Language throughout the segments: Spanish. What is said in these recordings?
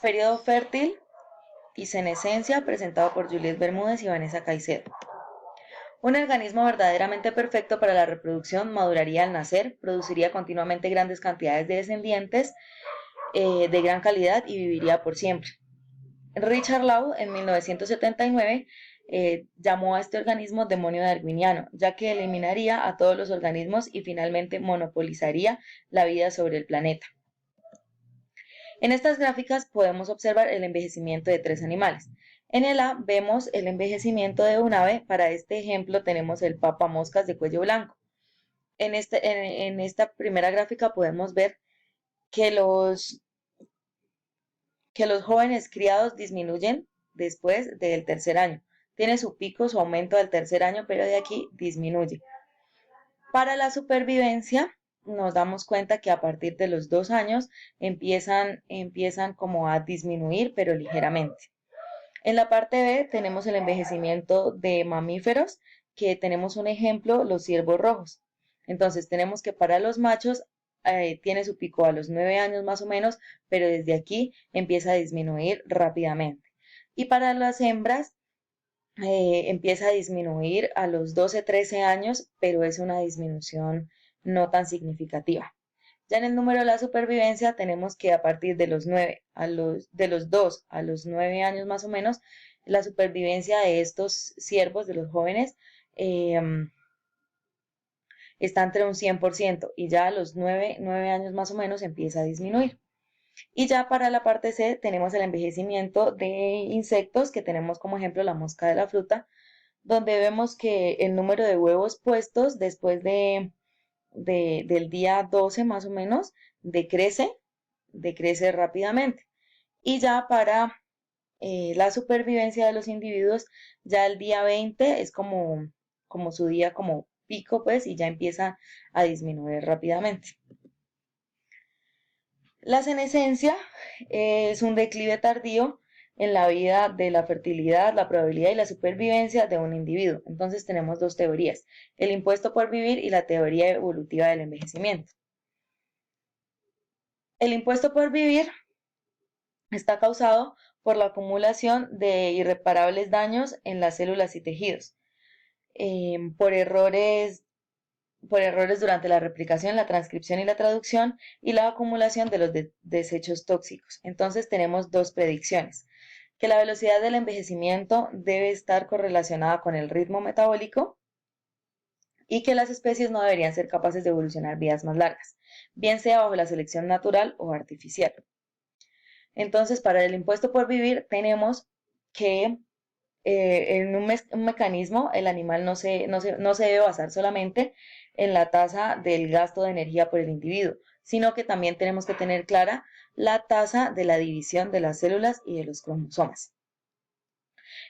Periodo fértil y senescencia, presentado por Juliet Bermúdez y Vanessa Caicedo. Un organismo verdaderamente perfecto para la reproducción maduraría al nacer, produciría continuamente grandes cantidades de descendientes de gran calidad y viviría por siempre. Richard Law en 1979 llamó a este organismo demonio darwiniano, ya que eliminaría a todos los organismos y finalmente monopolizaría la vida sobre el planeta. En estas gráficas podemos observar el envejecimiento de 3 animales. En el A vemos el envejecimiento de un ave. Para este ejemplo tenemos el papamoscas de cuello blanco. En esta primera gráfica podemos ver que los jóvenes criados disminuyen después del tercer año. Tiene su pico, su aumento del tercer año, pero de aquí disminuye. Para la supervivencia, nos damos cuenta que a partir de los 2 años empiezan como a disminuir, pero ligeramente. En la parte B tenemos el envejecimiento de mamíferos, que tenemos un ejemplo, los ciervos rojos. Entonces tenemos que para los machos tiene su pico a los 9 años más o menos, pero desde aquí empieza a disminuir rápidamente. Y para las hembras empieza a disminuir a los 12, 13 años, pero es una disminución no tan significativa. Ya en el número de la supervivencia tenemos que a partir de los 2 a los 9 años más o menos, la supervivencia de estos ciervos, de los jóvenes, eh, está entre un 100% y ya a los 9 años más o menos empieza a disminuir. Y ya para la parte C tenemos el envejecimiento de insectos, que tenemos como ejemplo la mosca de la fruta, donde vemos que el número de huevos puestos después del día 12 más o menos decrece rápidamente. Y ya para la supervivencia de los individuos, ya el día 20 es como su día como pico, pues, y ya empieza a disminuir rápidamente. La senescencia es un declive tardío en la vida de la fertilidad, la probabilidad y la supervivencia de un individuo. Entonces tenemos dos teorías, el impuesto por vivir y la teoría evolutiva del envejecimiento. El impuesto por vivir está causado por la acumulación de irreparables daños en las células y tejidos, por errores durante la replicación, la transcripción y la traducción y la acumulación de los desechos tóxicos. Entonces tenemos dos predicciones, que la velocidad del envejecimiento debe estar correlacionada con el ritmo metabólico y que las especies no deberían ser capaces de evolucionar vidas más largas, bien sea bajo la selección natural o artificial. Entonces, para el impuesto por vivir tenemos que en un mecanismo el animal no se debe basar solamente en la tasa del gasto de energía por el individuo, sino que también tenemos que tener clara la tasa de la división de las células y de los cromosomas.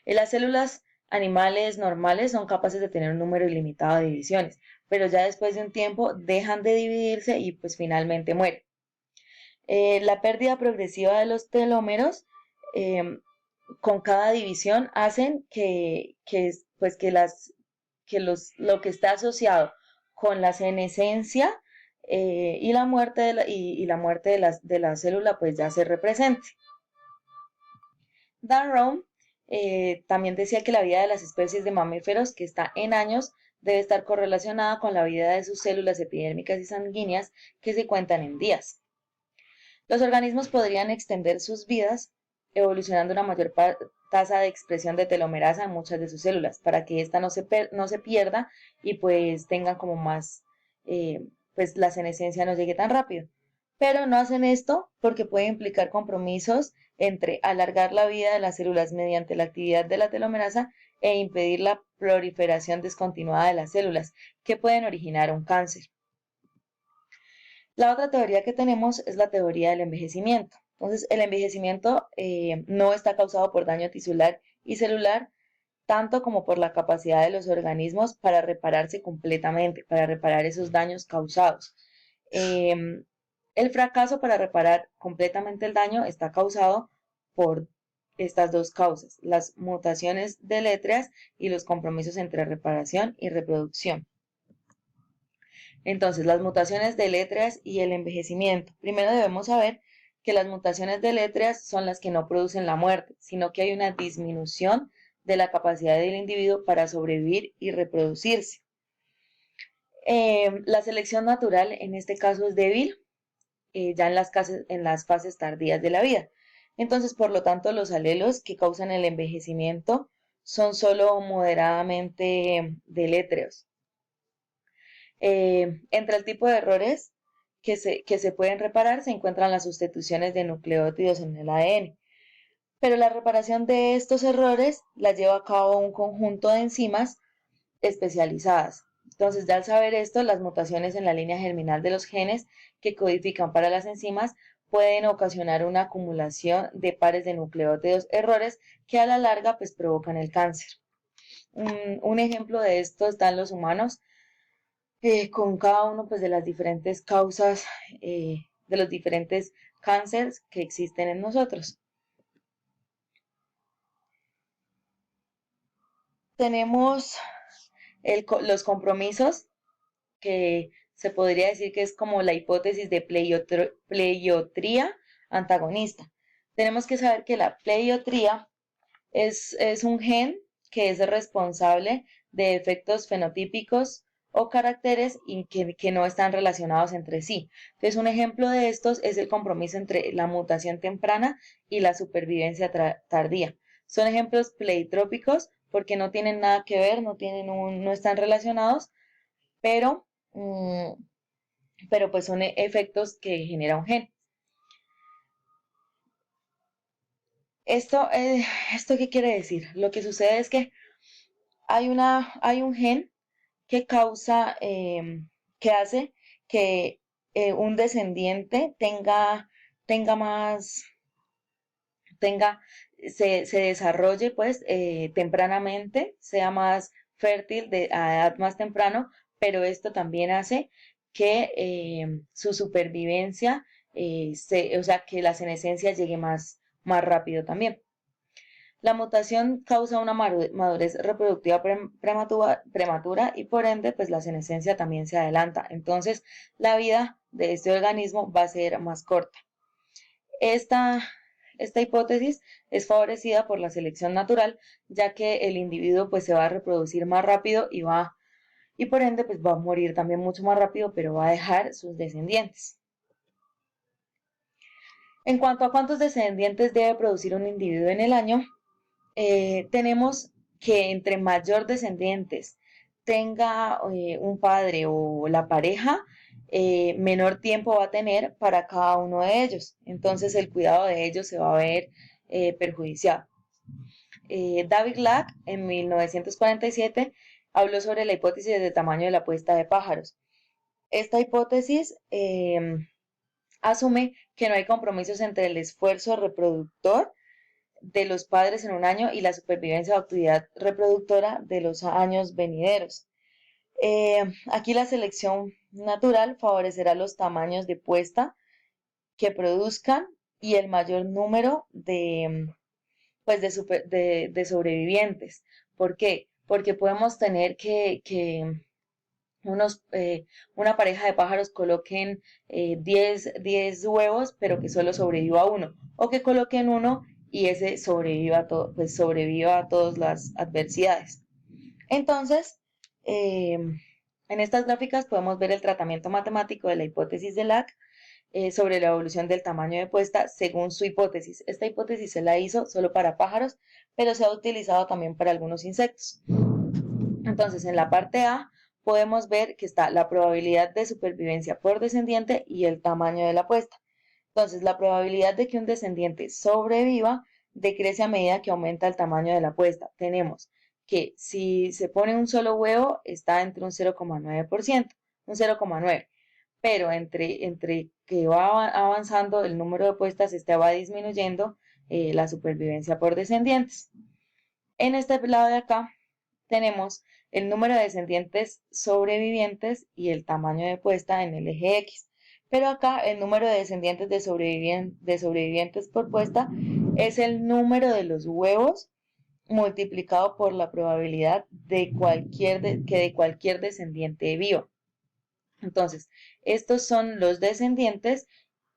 Las células animales normales son capaces de tener un número ilimitado de divisiones, pero ya después de un tiempo dejan de dividirse y pues finalmente mueren. La pérdida progresiva de los telómeros con cada división hacen lo que está asociado con la senescencia y la muerte de la célula pues ya se represente. Dan Rowe también decía que la vida de las especies de mamíferos, que está en años, debe estar correlacionada con la vida de sus células epidérmicas y sanguíneas, que se cuentan en días. Los organismos podrían extender sus vidas evolucionando una mayor tasa de expresión de telomerasa en muchas de sus células para que ésta no se pierda y pues tengan como más, pues la senescencia no llegue tan rápido. Pero no hacen esto porque puede implicar compromisos entre alargar la vida de las células mediante la actividad de la telomerasa e impedir la proliferación descontinuada de las células, que pueden originar un cáncer. La otra teoría que tenemos es la teoría del envejecimiento. Entonces, el envejecimiento no está causado por daño tisular y celular, tanto como por la capacidad de los organismos para repararse completamente, para reparar esos daños causados. El fracaso para reparar completamente el daño está causado por estas dos causas, las mutaciones deletreas y los compromisos entre reparación y reproducción. Entonces, las mutaciones deletreas y el envejecimiento. Primero debemos saber que las mutaciones deléteras son las que no producen la muerte, sino que hay una disminución de la capacidad del individuo para sobrevivir y reproducirse. La selección natural en este caso es débil, ya en las fases tardías de la vida. Entonces, por lo tanto, los alelos que causan el envejecimiento son solo moderadamente deléteros. Entre el tipo de errores que se pueden reparar se encuentran las sustituciones de nucleótidos en el ADN. Pero la reparación de estos errores la lleva a cabo un conjunto de enzimas especializadas. Entonces, ya al saber esto, las mutaciones en la línea germinal de los genes que codifican para las enzimas pueden ocasionar una acumulación de pares de nucleótidos errores que a la larga pues provocan el cáncer. Un ejemplo de esto está en los humanos, con cada uno pues de las diferentes causas de los diferentes cánceres que existen en nosotros. Tenemos los compromisos, que se podría decir que es como la hipótesis de pleiotría antagonista. Tenemos que saber que la pleiotría es un gen que es responsable de efectos fenotípicos o caracteres y que no están relacionados entre sí. Entonces, un ejemplo de estos es el compromiso entre la mutación temprana y la supervivencia tardía. Son ejemplos pleitrópicos porque no tienen nada que ver, no están relacionados, pero, mm, pero pues son efectos que genera un gen. ¿Esto qué quiere decir? Lo que sucede es que hay un gen que causa, que hace que un descendiente tenga más, tenga, se desarrolle pues tempranamente, sea más fértil a edad más temprano, pero esto también hace que su supervivencia, o sea, que la senescencia llegue más rápido también. La mutación causa una madurez reproductiva prematura y por ende, pues la senescencia también se adelanta. Entonces, la vida de este organismo va a ser más corta. Esta, esta hipótesis es favorecida por la selección natural, ya que el individuo pues se va a reproducir más rápido y por ende pues va a morir también mucho más rápido, pero va a dejar sus descendientes. En cuanto a cuántos descendientes debe producir un individuo en el año, tenemos que entre mayor descendientes tenga un padre o la pareja, menor tiempo va a tener para cada uno de ellos. Entonces el cuidado de ellos se va a ver perjudiciado. David Lack en 1947 habló sobre la hipótesis de tamaño de la puesta de pájaros. Esta hipótesis asume que no hay compromisos entre el esfuerzo reproductor de los padres en un año y la supervivencia o actividad reproductora de los años venideros. Aquí la selección natural favorecerá los tamaños de puesta que produzcan y el mayor número pues de sobrevivientes. ¿Por qué? Porque podemos tener que una pareja de pájaros coloquen 10 huevos, pero que solo sobreviva uno, o que coloquen uno y ese pues sobreviva a todas las adversidades. Entonces, en estas gráficas podemos ver el tratamiento matemático de la hipótesis de Lack sobre la evolución del tamaño de puesta según su hipótesis. Esta hipótesis se la hizo solo para pájaros, pero se ha utilizado también para algunos insectos. Entonces, en la parte A podemos ver que está la probabilidad de supervivencia por descendiente y el tamaño de la puesta. Entonces, la probabilidad de que un descendiente sobreviva decrece a medida que aumenta el tamaño de la puesta. Tenemos que si se pone un solo huevo está entre un 0,9%, un 0,9%, pero entre que va avanzando el número de puestas, va disminuyendo la supervivencia por descendientes. En este lado de acá tenemos el número de descendientes sobrevivientes y el tamaño de puesta en el eje X. Pero acá el número de descendientes de sobrevivientes por puesta es el número de los huevos multiplicado por la probabilidad de que cualquier descendiente viva. Entonces, estos son los descendientes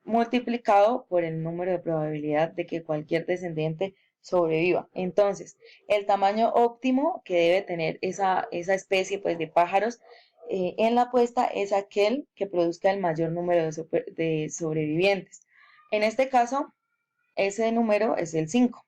multiplicado por el número de probabilidad de que cualquier descendiente sobreviva. Entonces, el tamaño óptimo que debe tener esa especie pues, de pájaros en la puesta es aquel que produzca el mayor número de sobrevivientes. En este caso, ese número es el 5.